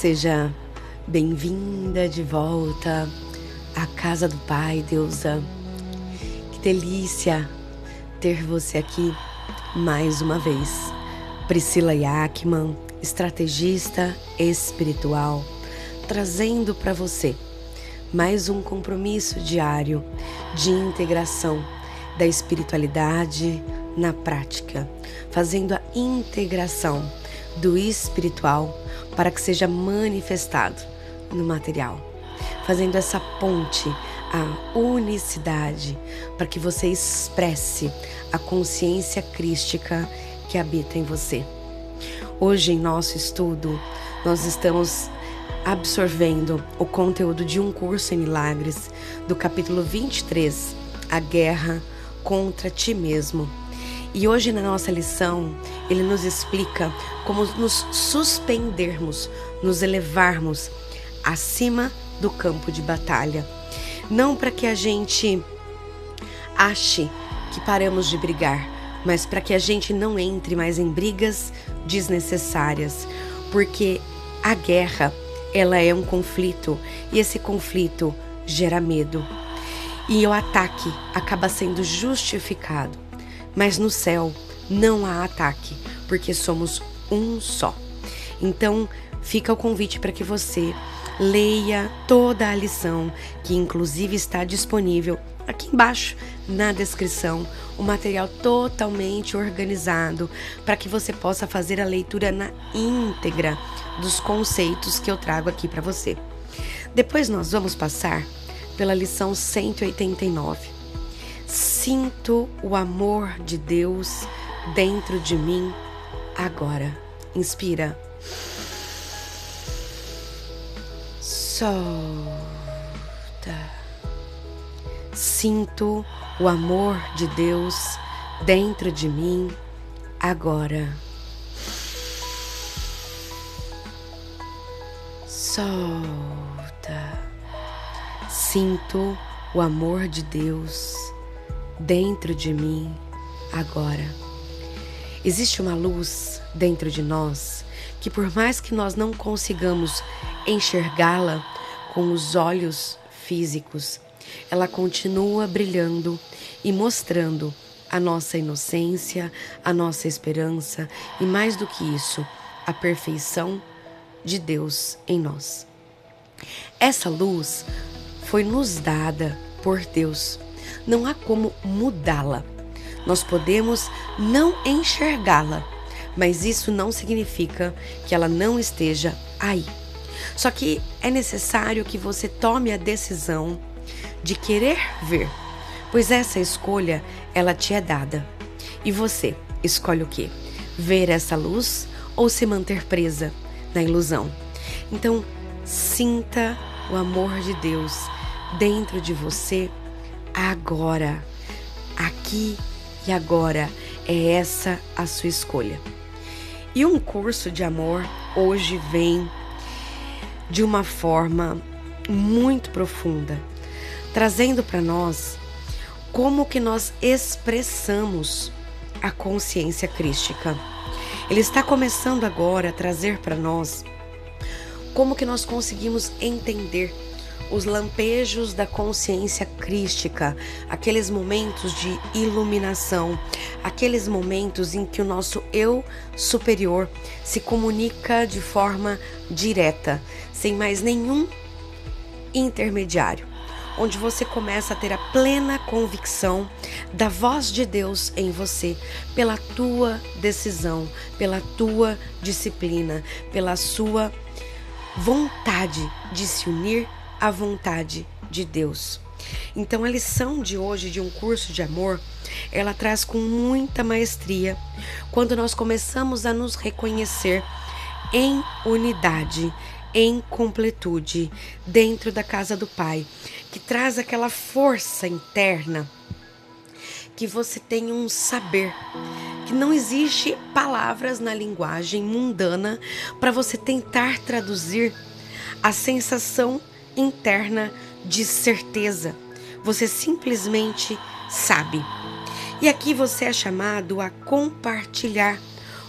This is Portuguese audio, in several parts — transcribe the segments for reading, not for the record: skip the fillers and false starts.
Seja bem-vinda de volta à casa do Pai, deusa. Que delícia ter você aqui mais uma vez. Priscila Yackman, estrategista espiritual, trazendo para você mais um compromisso diário de integração da espiritualidade na prática, fazendo a integração do espiritual para que seja manifestado no material, fazendo essa ponte, a unicidade, para que você expresse a consciência crística que habita em você. Hoje, em nosso estudo, nós estamos absorvendo o conteúdo de um curso em milagres, do capítulo 23, A Guerra contra Ti Mesmo. E hoje, na nossa lição, ele nos explica como nos suspendermos, nos elevarmos acima do campo de batalha. Não para que a gente ache que paramos de brigar, mas para que a gente não entre mais em brigas desnecessárias. Porque a guerra, ela é um conflito, e esse conflito gera medo. E o ataque acaba sendo justificado. Mas no céu não há ataque, porque somos um só. Então, fica o convite para que você leia toda a lição, que inclusive está disponível aqui embaixo na descrição, um material totalmente organizado para que você possa fazer a leitura na íntegra dos conceitos que eu trago aqui para você. Depois nós vamos passar pela lição 189. Sinto o amor de Deus dentro de mim agora. Inspira. Solta. Sinto o amor de Deus dentro de mim agora. Solta. Sinto o amor de Deus dentro de mim agora. Existe uma luz dentro de nós que, por mais que nós não consigamos enxergá-la com os olhos físicos, ela continua brilhando e mostrando a nossa inocência, a nossa esperança e, mais do que isso, a perfeição de Deus em nós. Essa luz foi nos dada por Deus. Não há como mudá-la. Nós podemos não enxergá-la, mas isso não significa que ela não esteja aí. Só que é necessário que você tome a decisão de querer ver, pois essa escolha, ela te é dada. E você escolhe o quê? Ver essa luz ou se manter presa na ilusão? Então, sinta o amor de Deus dentro de você agora, aqui e agora. É essa a sua escolha. E um curso de amor hoje vem de uma forma muito profunda, trazendo para nós como que nós expressamos a consciência crística. Ele está começando agora a trazer para nós como que nós conseguimos entender os lampejos da consciência crística, aqueles momentos de iluminação, aqueles momentos em que o nosso eu superior se comunica de forma direta, sem mais nenhum intermediário, onde você começa a ter a plena convicção da voz de Deus em você, pela tua decisão, pela tua disciplina, pela sua vontade de se unir à vontade de Deus. Então a lição de hoje de um curso de amor, ela traz com muita maestria quando nós começamos a nos reconhecer em unidade, em completude, dentro da casa do Pai, que traz aquela força interna, que você tem um saber, que não existe palavras na linguagem mundana para você tentar traduzir a sensação interna de certeza. Você simplesmente sabe. E aqui você é chamado a compartilhar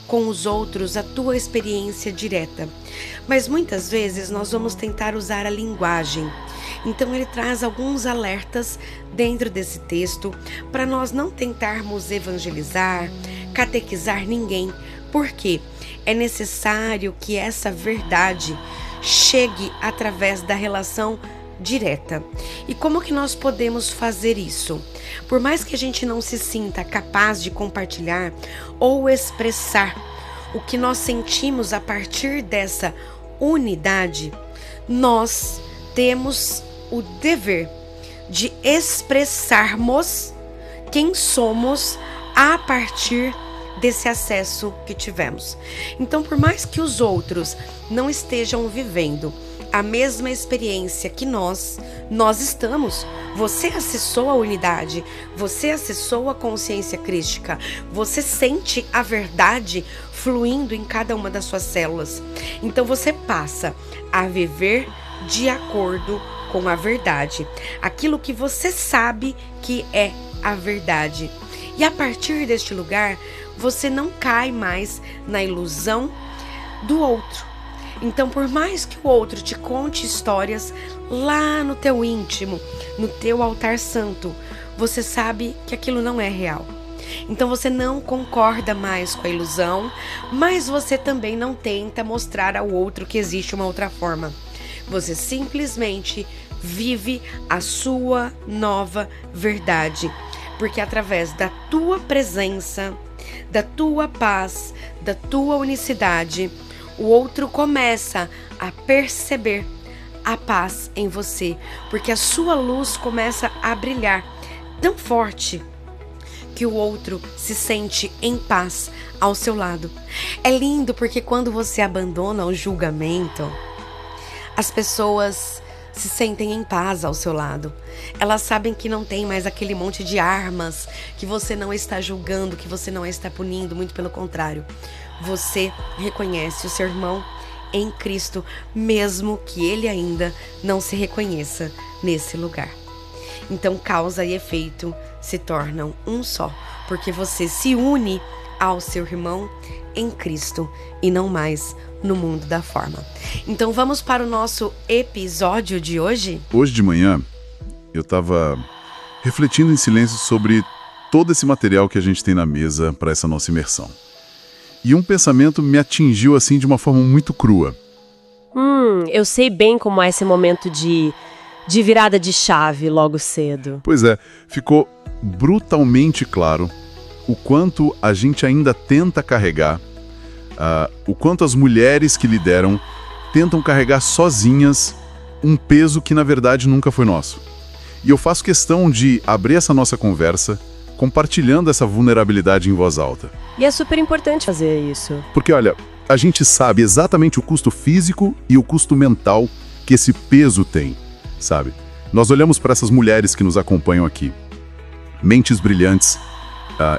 com os outros a tua experiência direta. Mas muitas vezes nós vamos tentar usar a linguagem. Então ele traz alguns alertas dentro desse texto para nós não tentarmos evangelizar, catequizar ninguém, porque é necessário que essa verdade chegue através da relação direta. E como que nós podemos fazer isso? Por mais que a gente não se sinta capaz de compartilhar ou expressar o que nós sentimos a partir dessa unidade, nós temos o dever de expressarmos quem somos a partir desse acesso que tivemos. Então, por mais que os outros não estejam vivendo a mesma experiência que nós estamos. Você acessou a unidade, você acessou a consciência crística, você sente a verdade fluindo em cada uma das suas células. Então você passa a viver de acordo com a verdade, aquilo que você sabe que é a verdade. E a partir deste lugar, você não cai mais na ilusão do outro. Então, por mais que o outro te conte histórias lá no teu íntimo, no teu altar santo, você sabe que aquilo não é real. Então você não concorda mais com a ilusão, mas você também não tenta mostrar ao outro que existe uma outra forma. Você simplesmente vive a sua nova verdade, porque através da tua presença, da tua paz, da tua unicidade, o outro começa a perceber a paz em você, porque a sua luz começa a brilhar tão forte que o outro se sente em paz ao seu lado. É lindo porque quando você abandona o julgamento, as pessoas se sentem em paz ao seu lado. Elas sabem que não tem mais aquele monte de armas, que você não está julgando, que você não está punindo, muito pelo contrário. Você reconhece o seu irmão em Cristo, mesmo que ele ainda não se reconheça nesse lugar. Então, causa e efeito se tornam um só, porque você se une ao seu irmão em Cristo e não mais no mundo da forma. Então, vamos para o nosso episódio de hoje? Hoje de manhã, eu estava refletindo em silêncio sobre todo esse material que a gente tem na mesa para essa nossa imersão. E um pensamento me atingiu assim de uma forma muito crua. Eu sei bem como é esse momento de virada de chave logo cedo. Pois é, ficou brutalmente claro o quanto a gente ainda tenta carregar, o quanto as mulheres que lideram tentam carregar sozinhas um peso que na verdade nunca foi nosso. E eu faço questão de abrir essa nossa conversa compartilhando essa vulnerabilidade em voz alta. E é super importante fazer isso. Porque, olha, a gente sabe exatamente o custo físico e o custo mental que esse peso tem, sabe? Nós olhamos para essas mulheres que nos acompanham aqui. Mentes brilhantes,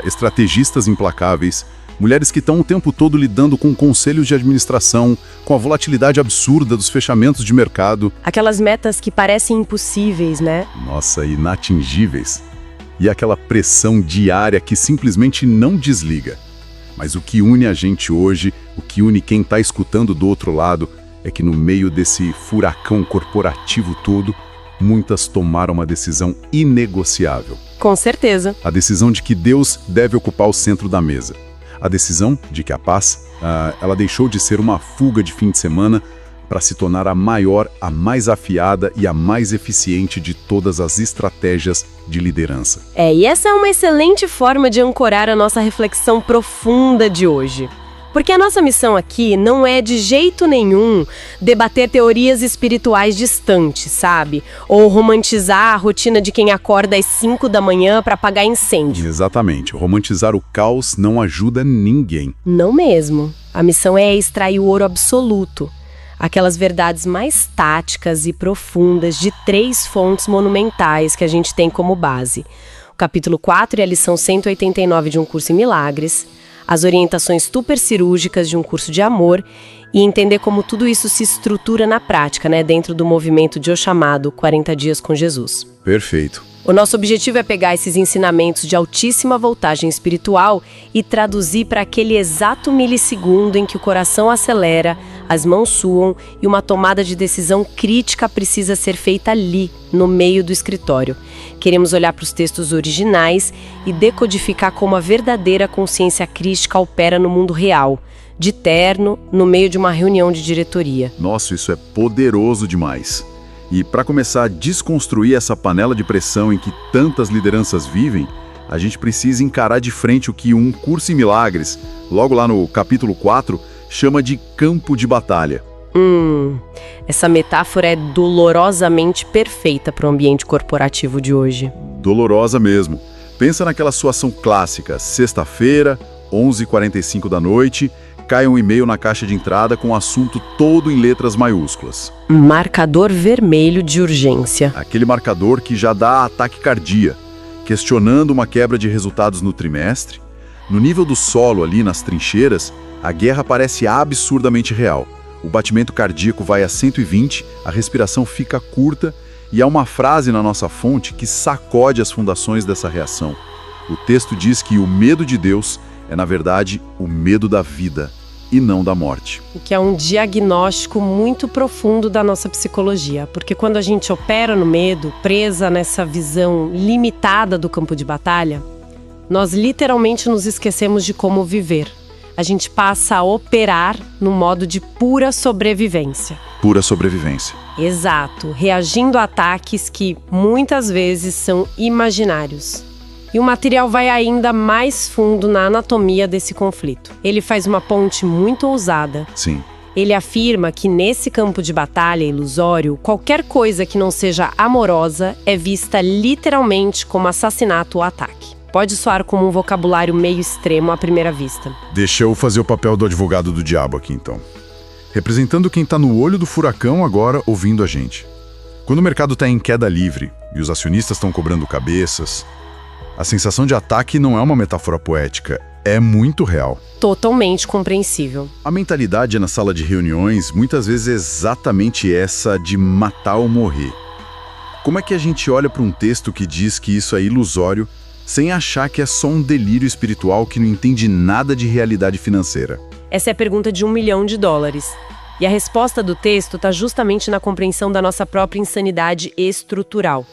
estrategistas implacáveis, mulheres que estão o tempo todo lidando com conselhos de administração, com a volatilidade absurda dos fechamentos de mercado. Aquelas metas que parecem impossíveis, né? Nossa, inatingíveis. E aquela pressão diária que simplesmente não desliga. Mas o que une a gente hoje, o que une quem está escutando do outro lado, é que no meio desse furacão corporativo todo, muitas tomaram uma decisão inegociável. Com certeza. A decisão de que Deus deve ocupar o centro da mesa. A decisão de que a paz, ela deixou de ser uma fuga de fim de semana para se tornar a maior, a mais afiada e a mais eficiente de todas as estratégias de liderança. E essa é uma excelente forma de ancorar a nossa reflexão profunda de hoje. Porque a nossa missão aqui não é de jeito nenhum debater teorias espirituais distantes, sabe? Ou romantizar a rotina de quem acorda às 5 da manhã para apagar incêndio. Exatamente. Romantizar o caos não ajuda ninguém. Não mesmo. A missão é extrair o ouro absoluto. Aquelas verdades mais táticas e profundas de 3 fontes monumentais que a gente tem como base. O capítulo 4 e a lição 189 de Um Curso em Milagres, as orientações super cirúrgicas de um curso de amor e entender como tudo isso se estrutura na prática, né, dentro do movimento de O Chamado 40 Dias com Jesus. Perfeito. O nosso objetivo é pegar esses ensinamentos de altíssima voltagem espiritual e traduzir para aquele exato milissegundo em que o coração acelera, as mãos suam e uma tomada de decisão crítica precisa ser feita ali, no meio do escritório. Queremos olhar para os textos originais e decodificar como a verdadeira consciência crística opera no mundo real, de terno, no meio de uma reunião de diretoria. Nossa, isso é poderoso demais. E para começar a desconstruir essa panela de pressão em que tantas lideranças vivem, a gente precisa encarar de frente o que Um Curso em Milagres, logo lá no capítulo 4, chama de campo de batalha. Essa metáfora é dolorosamente perfeita para o ambiente corporativo de hoje. Dolorosa mesmo. Pensa naquela situação clássica, sexta-feira, 11h45 da noite, cai um e-mail na caixa de entrada com o assunto todo em letras maiúsculas. Marcador vermelho de urgência. Aquele marcador que já dá ataque cardíaco, questionando uma quebra de resultados no trimestre. No nível do solo ali nas trincheiras, a guerra parece absurdamente real. O batimento cardíaco vai a 120, a respiração fica curta e há uma frase na nossa fonte que sacode as fundações dessa reação. O texto diz que o medo de Deus é, na verdade, o medo da vida e não da morte. O que é um diagnóstico muito profundo da nossa psicologia, porque quando a gente opera no medo, presa nessa visão limitada do campo de batalha, nós literalmente nos esquecemos de como viver. A gente passa a operar no modo de pura sobrevivência. Pura sobrevivência. Exato, reagindo a ataques que muitas vezes são imaginários. E o material vai ainda mais fundo na anatomia desse conflito. Ele faz uma ponte muito ousada. Sim. Ele afirma que nesse campo de batalha ilusório, qualquer coisa que não seja amorosa é vista literalmente como assassinato ou ataque. Pode soar como um vocabulário meio extremo à primeira vista. Deixa eu fazer o papel do advogado do diabo aqui, então. Representando quem está no olho do furacão agora ouvindo a gente. Quando o mercado está em queda livre e os acionistas estão cobrando cabeças, a sensação de ataque não é uma metáfora poética, é muito real. Totalmente compreensível. A mentalidade na sala de reuniões muitas vezes é exatamente essa de matar ou morrer. Como é que a gente olha para um texto que diz que isso é ilusório, sem achar que é só um delírio espiritual que não entende nada de realidade financeira? Essa é a pergunta de $1 milhão. E a resposta do texto está justamente na compreensão da nossa própria insanidade estrutural.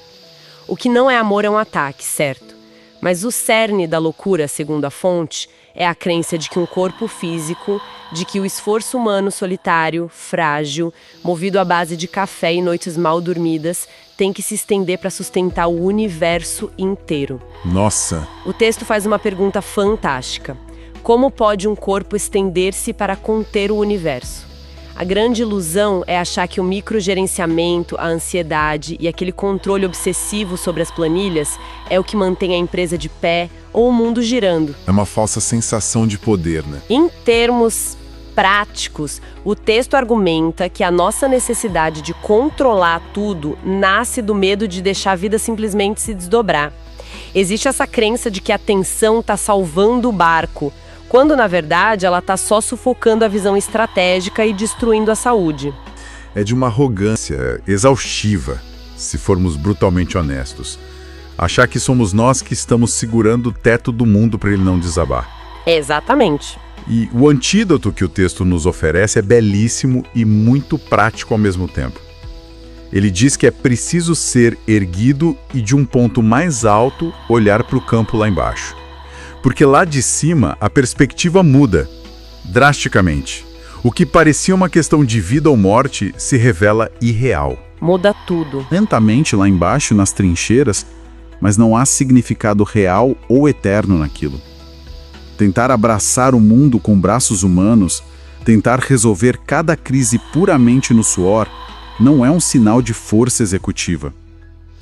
O que não é amor é um ataque, certo? Mas o cerne da loucura, segundo a fonte, é a crença de que um corpo físico, de que o esforço humano solitário, frágil, movido à base de café e noites mal dormidas, tem que se estender para sustentar o universo inteiro. Nossa! O texto faz uma pergunta fantástica. Como pode um corpo estender-se para conter o universo? A grande ilusão é achar que o microgerenciamento, a ansiedade e aquele controle obsessivo sobre as planilhas é o que mantém a empresa de pé ou o mundo girando. É uma falsa sensação de poder, né? Em termos práticos, o texto argumenta que a nossa necessidade de controlar tudo nasce do medo de deixar a vida simplesmente se desdobrar. Existe essa crença de que a tensão está salvando o barco, quando, na verdade, ela está só sufocando a visão estratégica e destruindo a saúde. É de uma arrogância exaustiva, se formos brutalmente honestos. Achar que somos nós que estamos segurando o teto do mundo para ele não desabar. Exatamente. E o antídoto que o texto nos oferece é belíssimo e muito prático ao mesmo tempo. Ele diz que é preciso ser erguido e, de um ponto mais alto, olhar para o campo lá embaixo. Porque lá de cima a perspectiva muda, drasticamente. O que parecia uma questão de vida ou morte se revela irreal. Muda tudo. Lentamente lá embaixo, nas trincheiras, mas não há significado real ou eterno naquilo. tentar abraçar o mundo com braços humanos, tentar resolver cada crise puramente no suor, não é um sinal de força executiva.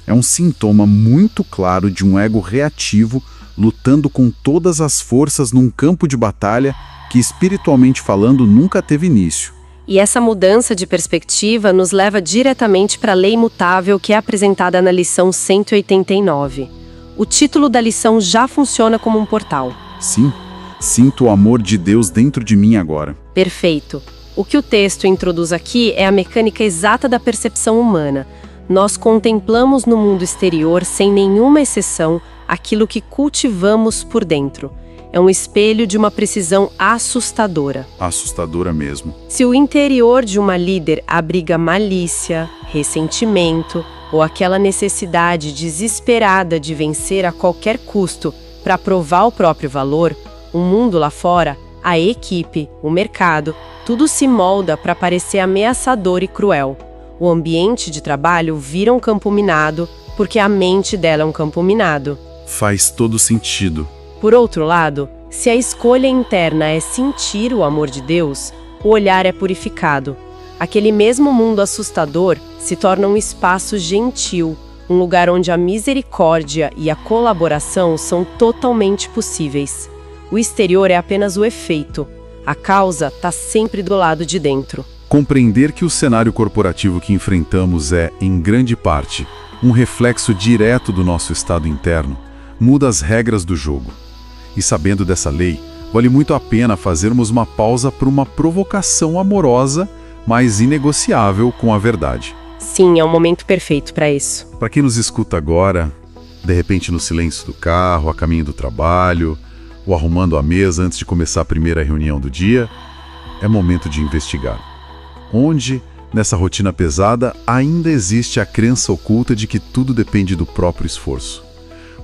É um sintoma muito claro de um ego reativo lutando com todas as forças num campo de batalha que, espiritualmente falando, nunca teve início. E essa mudança de perspectiva nos leva diretamente para a lei imutável que é apresentada na lição 189. O título da lição já funciona como um portal. Sim, sinto o amor de Deus dentro de mim agora. Perfeito. O que o texto introduz aqui é a mecânica exata da percepção humana. Nós contemplamos no mundo exterior, sem nenhuma exceção, aquilo que cultivamos por dentro. É um espelho de uma precisão assustadora. Assustadora mesmo. Se o interior de uma líder abriga malícia, ressentimento ou aquela necessidade desesperada de vencer a qualquer custo para provar o próprio valor, o mundo lá fora, a equipe, o mercado, tudo se molda para parecer ameaçador e cruel. O ambiente de trabalho vira um campo minado porque a mente dela é um campo minado. Faz todo sentido. Por outro lado, se a escolha interna é sentir o amor de Deus, o olhar é purificado. Aquele mesmo mundo assustador se torna um espaço gentil, um lugar onde a misericórdia e a colaboração são totalmente possíveis. O exterior é apenas o efeito. A causa está sempre do lado de dentro. Compreender que o cenário corporativo que enfrentamos é, em grande parte, um reflexo direto do nosso estado interno, muda as regras do jogo. E sabendo dessa lei, vale muito a pena fazermos uma pausa para uma provocação amorosa, mas inegociável com a verdade. Sim, é um momento perfeito para isso. Para quem nos escuta agora, de repente no silêncio do carro, a caminho do trabalho, ou arrumando a mesa antes de começar a primeira reunião do dia, é momento de investigar. Onde, nessa rotina pesada, ainda existe a crença oculta de que tudo depende do próprio esforço.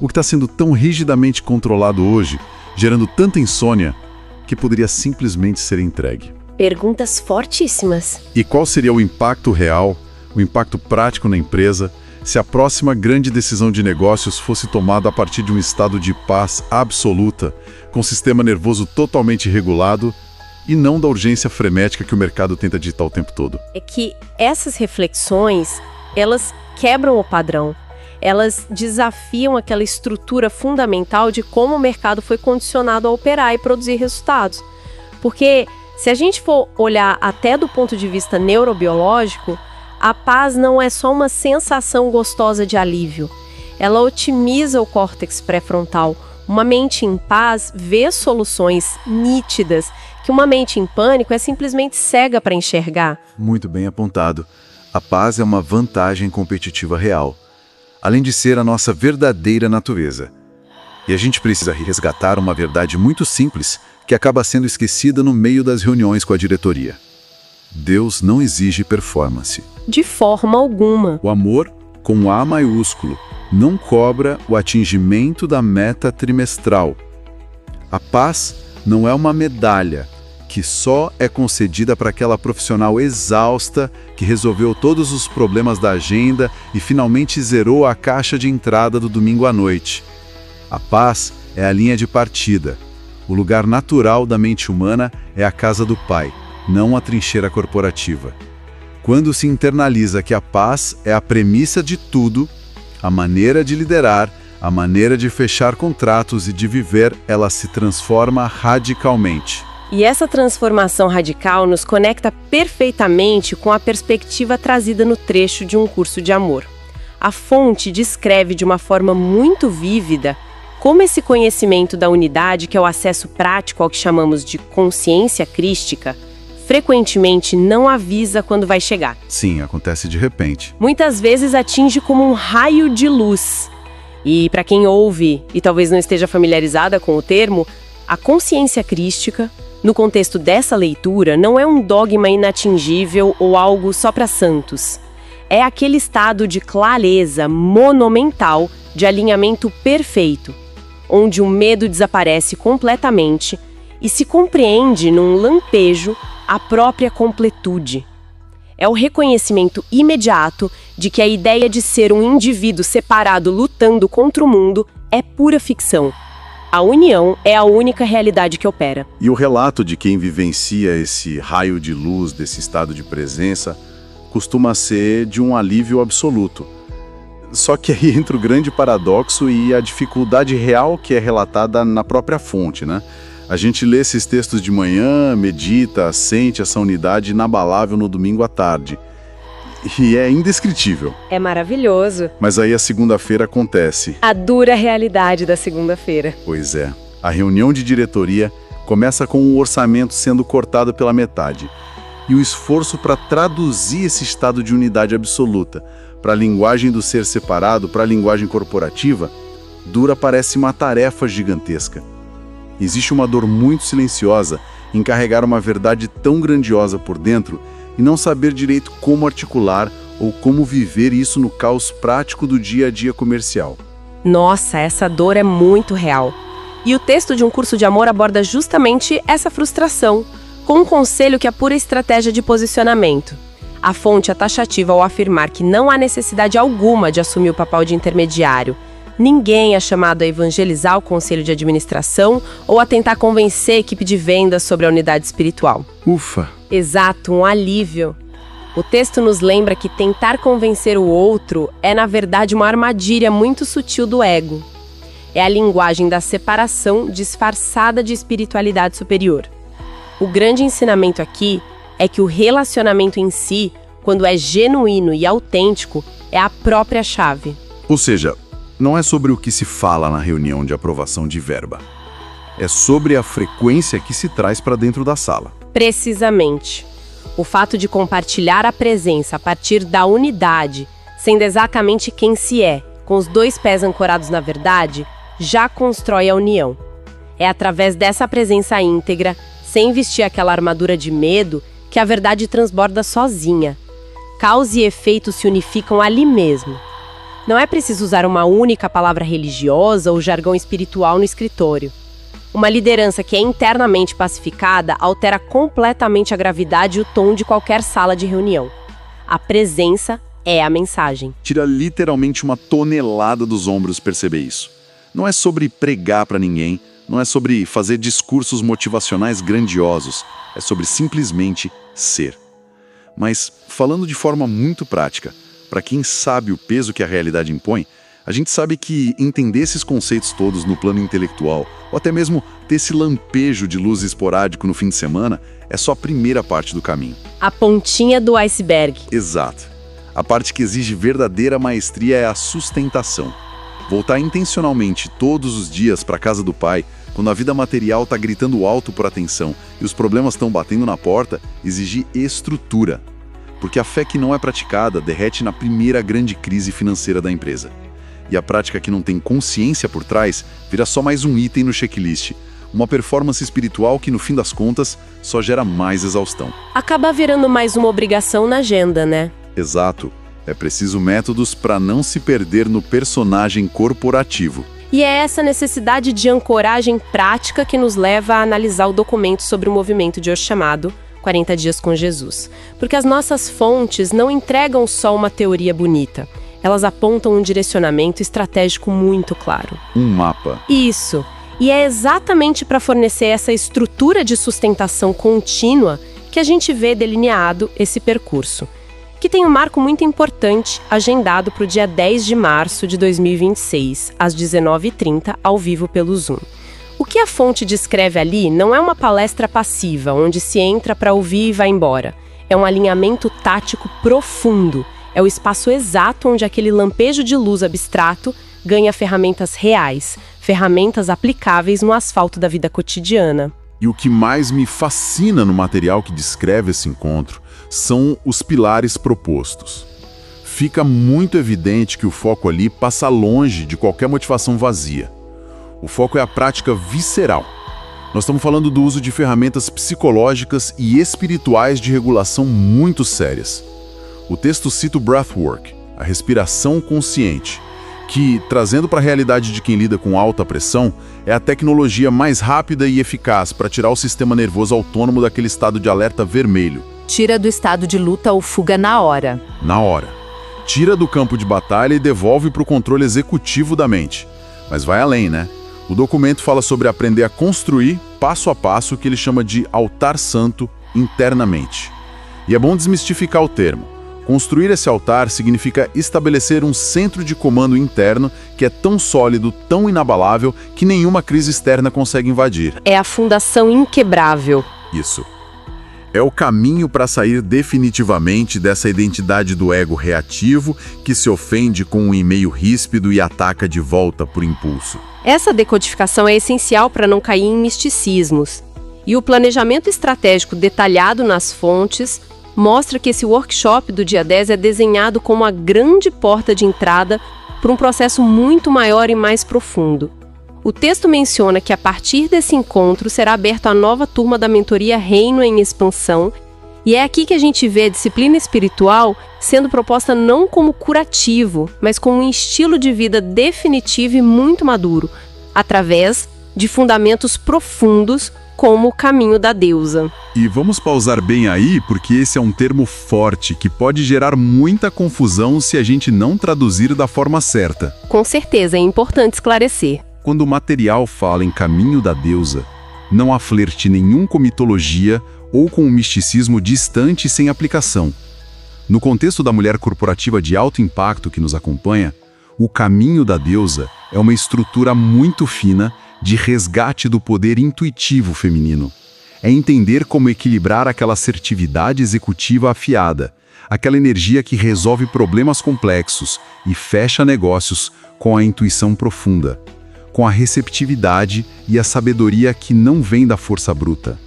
O que está sendo tão rigidamente controlado hoje, gerando tanta insônia, que poderia simplesmente ser entregue. Perguntas fortíssimas. E qual seria o impacto real, o impacto prático na empresa, se a próxima grande decisão de negócios fosse tomada a partir de um estado de paz absoluta, com sistema nervoso totalmente regulado, e não da urgência frenética que o mercado tenta ditar o tempo todo? É que essas reflexões, elas quebram o padrão. Elas desafiam aquela estrutura fundamental de como o mercado foi condicionado a operar e produzir resultados. Porque se a gente for olhar até do ponto de vista neurobiológico, a paz não é só uma sensação gostosa de alívio. Ela otimiza o córtex pré-frontal. Uma mente em paz vê soluções nítidas que uma mente em pânico é simplesmente cega para enxergar. Muito bem apontado. A paz é uma vantagem competitiva real, além de ser a nossa verdadeira natureza. E a gente precisa resgatar uma verdade muito simples que acaba sendo esquecida no meio das reuniões com a diretoria. Deus não exige performance. De forma alguma. O amor, com A maiúsculo, não cobra o atingimento da meta trimestral. A paz não é uma medalha que só é concedida para aquela profissional exausta que resolveu todos os problemas da agenda e finalmente zerou a caixa de entrada do domingo à noite. A paz é a linha de partida. O lugar natural da mente humana é a casa do Pai, não a trincheira corporativa. Quando se internaliza que a paz é a premissa de tudo, a maneira de liderar, a maneira de fechar contratos e de viver, ela se transforma radicalmente. E essa transformação radical nos conecta perfeitamente com a perspectiva trazida no trecho de um curso de amor. A fonte descreve de uma forma muito vívida como esse conhecimento da unidade, que é o acesso prático ao que chamamos de consciência crística, frequentemente não avisa quando vai chegar. Sim, acontece de repente. Muitas vezes atinge como um raio de luz. E para quem ouve e talvez não esteja familiarizada com o termo, a consciência crística, no contexto dessa leitura, não é um dogma inatingível ou algo só para santos. É aquele estado de clareza monumental, de alinhamento perfeito, onde o medo desaparece completamente e se compreende num lampejo a própria completude. É o reconhecimento imediato de que a ideia de ser um indivíduo separado lutando contra o mundo é pura ficção. A união é a única realidade que opera. E o relato de quem vivencia esse raio de luz desse estado de presença costuma ser de um alívio absoluto. Só que aí entra o grande paradoxo e a dificuldade real que é relatada na própria fonte, né? A gente lê esses textos de manhã, medita, sente essa unidade inabalável no domingo à tarde. E é indescritível. É maravilhoso. Mas aí a segunda-feira acontece. A dura realidade da segunda-feira. Pois é. A reunião de diretoria começa com o orçamento sendo cortado pela metade. E o esforço para traduzir esse estado de unidade absoluta para a linguagem do ser separado, para a linguagem corporativa, parece uma tarefa gigantesca. Existe uma dor muito silenciosa em carregar uma verdade tão grandiosa por dentro e não saber direito como articular ou como viver isso no caos prático do dia a dia comercial. Nossa, essa dor é muito real. E o texto de Um Curso de Amor aborda justamente essa frustração, com um conselho que é pura estratégia de posicionamento. A fonte é taxativa ao afirmar que não há necessidade alguma de assumir o papel de intermediário. Ninguém é chamado a evangelizar o conselho de administração ou a tentar convencer a equipe de vendas sobre a unidade espiritual. Ufa! Exato, um alívio. O texto nos lembra que tentar convencer o outro é, na verdade, uma armadilha muito sutil do ego. É a linguagem da separação disfarçada de espiritualidade superior. O grande ensinamento aqui é que o relacionamento em si, quando é genuíno e autêntico, é a própria chave. Ou seja, não é sobre o que se fala na reunião de aprovação de verba. É sobre a frequência que se traz para dentro da sala. Precisamente. O fato de compartilhar a presença a partir da unidade, sendo exatamente quem se é, com os dois pés ancorados na verdade, já constrói a união. É através dessa presença íntegra, sem vestir aquela armadura de medo, que a verdade transborda sozinha. Causa e efeito se unificam ali mesmo. Não é preciso usar uma única palavra religiosa ou jargão espiritual no escritório. Uma liderança que é internamente pacificada altera completamente a gravidade e o tom de qualquer sala de reunião. A presença é a mensagem. Tira literalmente uma tonelada dos ombros perceber isso. Não é sobre pregar para ninguém, não é sobre fazer discursos motivacionais grandiosos, é sobre simplesmente ser. Mas, falando de forma muito prática, para quem sabe o peso que a realidade impõe, a gente sabe que entender esses conceitos todos no plano intelectual, ou até mesmo ter esse lampejo de luz esporádico no fim de semana, é só a primeira parte do caminho. A pontinha do iceberg. Exato. A parte que exige verdadeira maestria é a sustentação. Voltar intencionalmente todos os dias para a casa do Pai, quando a vida material está gritando alto por atenção e os problemas estão batendo na porta, exige estrutura. Porque a fé que não é praticada derrete na primeira grande crise financeira da empresa. E a prática que não tem consciência por trás vira só mais um item no checklist. Uma performance espiritual que, no fim das contas, só gera mais exaustão. Acaba virando mais uma obrigação na agenda, né? Exato. É preciso métodos para não se perder no personagem corporativo. E é essa necessidade de ancoragem prática que nos leva a analisar o documento sobre o movimento de hoje chamado 40 Dias com Jesus. Porque as nossas fontes não entregam só uma teoria bonita. Elas apontam um direcionamento estratégico muito claro. Um mapa. Isso. E é exatamente para fornecer essa estrutura de sustentação contínua que a gente vê delineado esse percurso, que tem um marco muito importante agendado para o dia 10 de março de 2026, às 19h30, ao vivo pelo Zoom. O que a fonte descreve ali não é uma palestra passiva, onde se entra para ouvir e vai embora. É um alinhamento tático profundo. É o espaço exato onde aquele lampejo de luz abstrato ganha ferramentas reais, ferramentas aplicáveis no asfalto da vida cotidiana. E o que mais me fascina no material que descreve esse encontro são os pilares propostos. Fica muito evidente que o foco ali passa longe de qualquer motivação vazia. O foco é a prática visceral. Nós estamos falando do uso de ferramentas psicológicas e espirituais de regulação muito sérias. O texto cita o breathwork, a respiração consciente, que, trazendo para a realidade de quem lida com alta pressão, é a tecnologia mais rápida e eficaz para tirar o sistema nervoso autônomo daquele estado de alerta vermelho. Tira do estado de luta ou fuga na hora. Na hora. Tira do campo de batalha e devolve para o controle executivo da mente. Mas vai além, né? O documento fala sobre aprender a construir, passo a passo, o que ele chama de altar santo internamente. E é bom desmistificar o termo. Construir esse altar significa estabelecer um centro de comando interno que é tão sólido, tão inabalável, que nenhuma crise externa consegue invadir. É a fundação inquebrável. Isso. É o caminho para sair definitivamente dessa identidade do ego reativo que se ofende com um e-mail ríspido e ataca de volta por impulso. Essa decodificação é essencial para não cair em misticismos. E o planejamento estratégico detalhado nas fontes mostra que esse workshop do dia 10 é desenhado como a grande porta de entrada para um processo muito maior e mais profundo. O texto menciona que a partir desse encontro será aberta a nova turma da mentoria Reino em Expansão, e é aqui que a gente vê a disciplina espiritual sendo proposta não como curativo, mas como um estilo de vida definitivo e muito maduro, através de fundamentos profundos como o caminho da deusa. E vamos pausar bem aí, porque esse é um termo forte que pode gerar muita confusão se a gente não traduzir da forma certa. Com certeza, é importante esclarecer. Quando o material fala em caminho da deusa, não há flerte nenhum com mitologia ou com um misticismo distante e sem aplicação. No contexto da mulher corporativa de alto impacto que nos acompanha, o caminho da deusa é uma estrutura muito fina de resgate do poder intuitivo feminino. É entender como equilibrar aquela assertividade executiva afiada, aquela energia que resolve problemas complexos e fecha negócios com a intuição profunda, com a receptividade e a sabedoria que não vem da força bruta.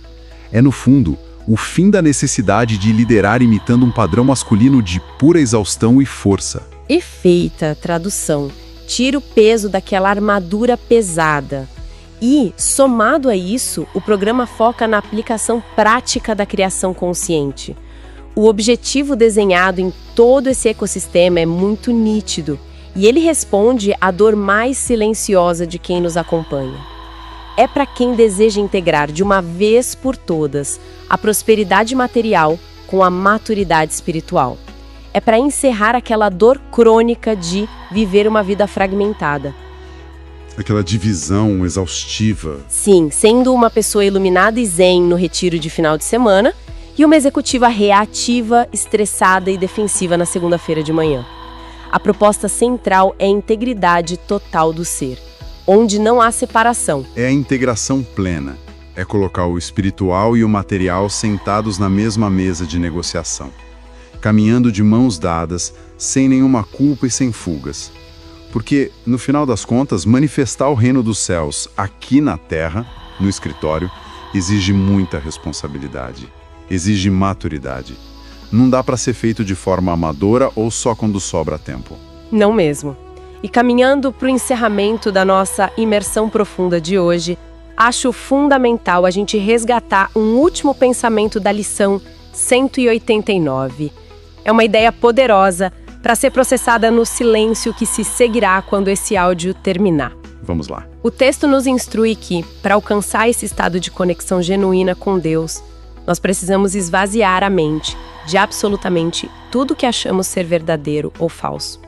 É, no fundo, o fim da necessidade de liderar imitando um padrão masculino de pura exaustão e força. Perfeita tradução. Tira o peso daquela armadura pesada. E, somado a isso, o programa foca na aplicação prática da criação consciente. O objetivo desenhado em todo esse ecossistema é muito nítido, e ele responde à dor mais silenciosa de quem nos acompanha. É para quem deseja integrar de uma vez por todas a prosperidade material com a maturidade espiritual. É para encerrar aquela dor crônica de viver uma vida fragmentada. Aquela divisão exaustiva. Sim, sendo uma pessoa iluminada e zen no retiro de final de semana e uma executiva reativa, estressada e defensiva na segunda-feira de manhã. A proposta central é a integridade total do ser, onde não há separação. É a integração plena. É colocar o espiritual e o material sentados na mesma mesa de negociação, caminhando de mãos dadas, sem nenhuma culpa e sem fugas. Porque, no final das contas, manifestar o reino dos céus aqui na Terra, no escritório, exige muita responsabilidade, exige maturidade. Não dá para ser feito de forma amadora ou só quando sobra tempo. Não mesmo. E caminhando para o encerramento da nossa imersão profunda de hoje, acho fundamental a gente resgatar um último pensamento da lição 189. É uma ideia poderosa para ser processada no silêncio que se seguirá quando esse áudio terminar. Vamos lá. O texto nos instrui que, para alcançar esse estado de conexão genuína com Deus, nós precisamos esvaziar a mente de absolutamente tudo que achamos ser verdadeiro ou falso,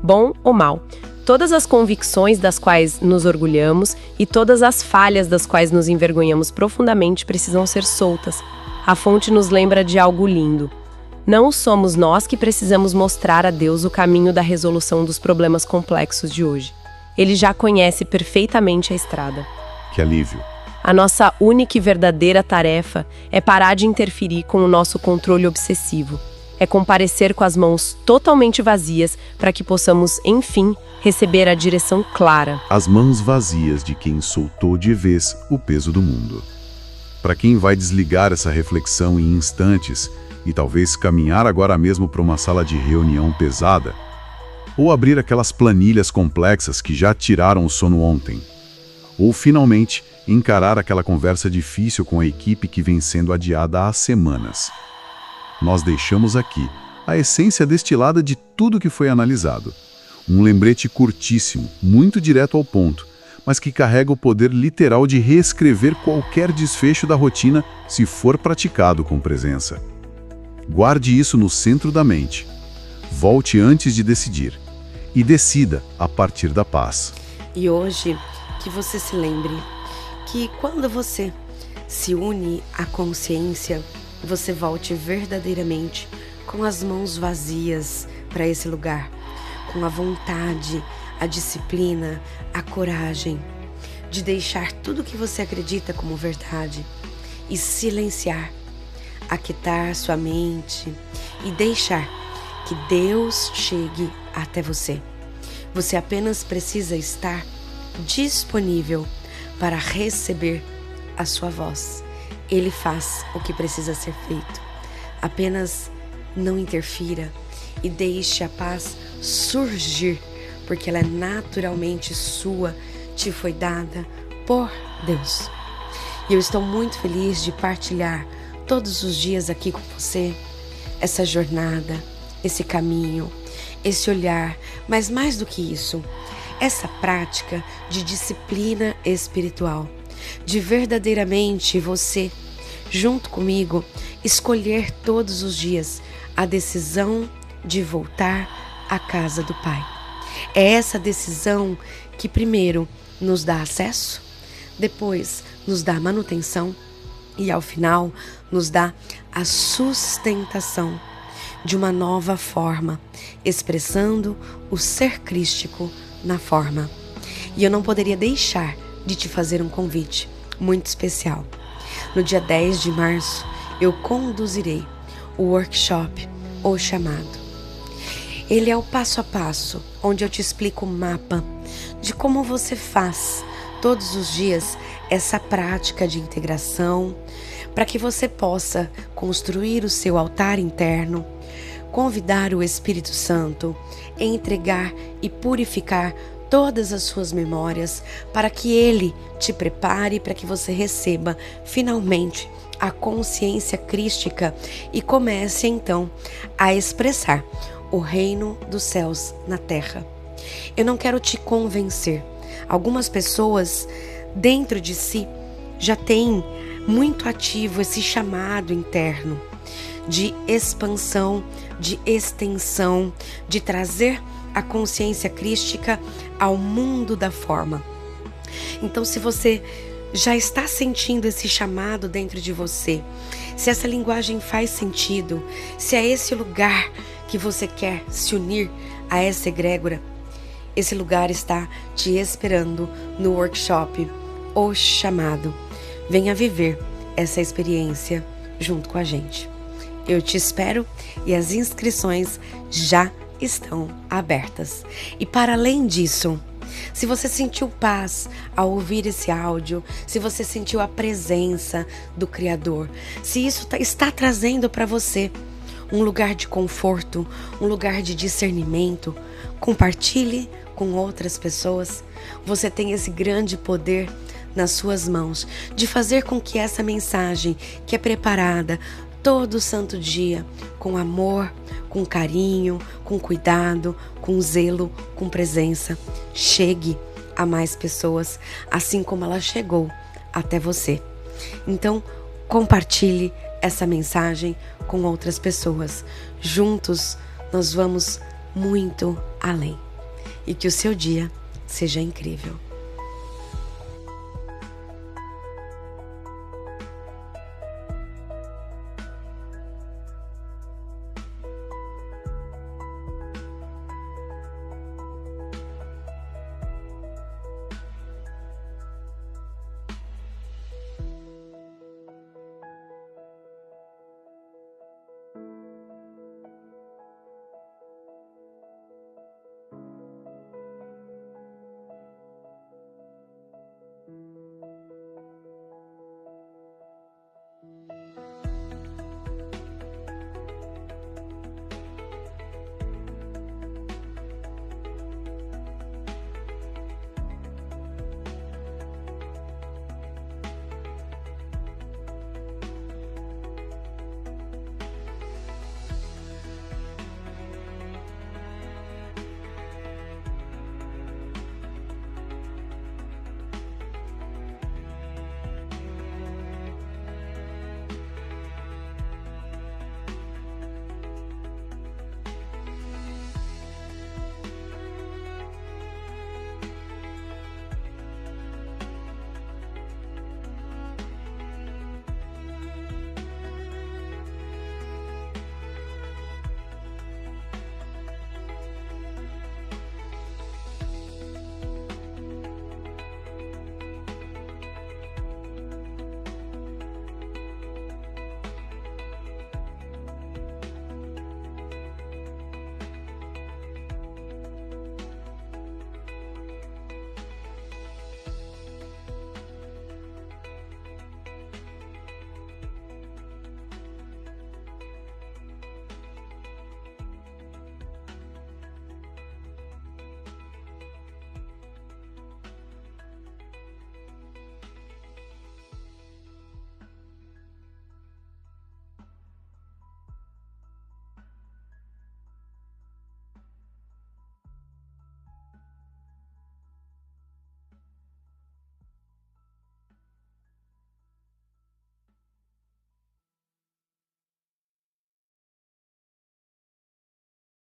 bom ou mal, todas as convicções das quais nos orgulhamos e todas as falhas das quais nos envergonhamos profundamente precisam ser soltas. A fonte nos lembra de algo lindo. Não somos nós que precisamos mostrar a Deus o caminho da resolução dos problemas complexos de hoje. Ele já conhece perfeitamente a estrada. Que alívio. A nossa única e verdadeira tarefa é parar de interferir com o nosso controle obsessivo. É comparecer com as mãos totalmente vazias para que possamos, enfim, receber a direção clara. As mãos vazias de quem soltou de vez o peso do mundo. Para quem vai desligar essa reflexão em instantes e talvez caminhar agora mesmo para uma sala de reunião pesada, ou abrir aquelas planilhas complexas que já tiraram o sono ontem, ou finalmente encarar aquela conversa difícil com a equipe que vem sendo adiada há semanas. Nós deixamos aqui a essência destilada de tudo que foi analisado. Um lembrete curtíssimo, muito direto ao ponto, mas que carrega o poder literal de reescrever qualquer desfecho da rotina se for praticado com presença. Guarde isso no centro da mente. Volte antes de decidir. E decida a partir da paz. E hoje, que você se lembre que quando você se une à consciência, você volte verdadeiramente com as mãos vazias para esse lugar, com a vontade, a disciplina, a coragem de deixar tudo que você acredita como verdade e silenciar, aquietar sua mente e deixar que Deus chegue até você. Você apenas precisa estar disponível para receber a sua voz. Ele faz o que precisa ser feito. Apenas não interfira e deixe a paz surgir, porque ela é naturalmente sua, te foi dada por Deus. E eu estou muito feliz de partilhar todos os dias aqui com você essa jornada, esse caminho, esse olhar, mas mais do que isso, essa prática de disciplina espiritual, de verdadeiramente você, junto comigo, escolher todos os dias a decisão de voltar à casa do Pai. É essa decisão que primeiro nos dá acesso, depois nos dá manutenção e ao final nos dá a sustentação de uma nova forma, expressando o ser crístico na forma. E eu não poderia deixar de te fazer um convite muito especial. No dia 10 de março, eu conduzirei o workshop O Chamado. Ele é o passo a passo, onde eu te explico o mapa de como você faz todos os dias essa prática de integração, para que você possa construir o seu altar interno, convidar o Espírito Santo, entregar e purificar todas as suas memórias, para que Ele te prepare para que você receba finalmente a consciência crística e comece então a expressar o reino dos céus na terra. Eu não quero te convencer. Algumas pessoas dentro de si já têm muito ativo esse chamado interno de expansão, de extensão, de trazer a consciência crística ao mundo da forma. Então, se você já está sentindo esse chamado dentro de você, se essa linguagem faz sentido, se é esse lugar que você quer se unir a essa egrégora, esse lugar está te esperando no workshop O Chamado. Venha viver essa experiência junto com a gente. Eu te espero e as inscrições já estão abertas. E para além disso, se você sentiu paz ao ouvir esse áudio, se você sentiu a presença do Criador, se isso está trazendo para você um lugar de conforto, um lugar de discernimento, compartilhe com outras pessoas. Você tem esse grande poder nas suas mãos de fazer com que essa mensagem, que é preparada todo santo dia, com amor, com carinho, com cuidado, com zelo, com presença, chegue a mais pessoas, assim como ela chegou até você. Então, compartilhe essa mensagem com outras pessoas. Juntos, nós vamos muito além. E que o seu dia seja incrível.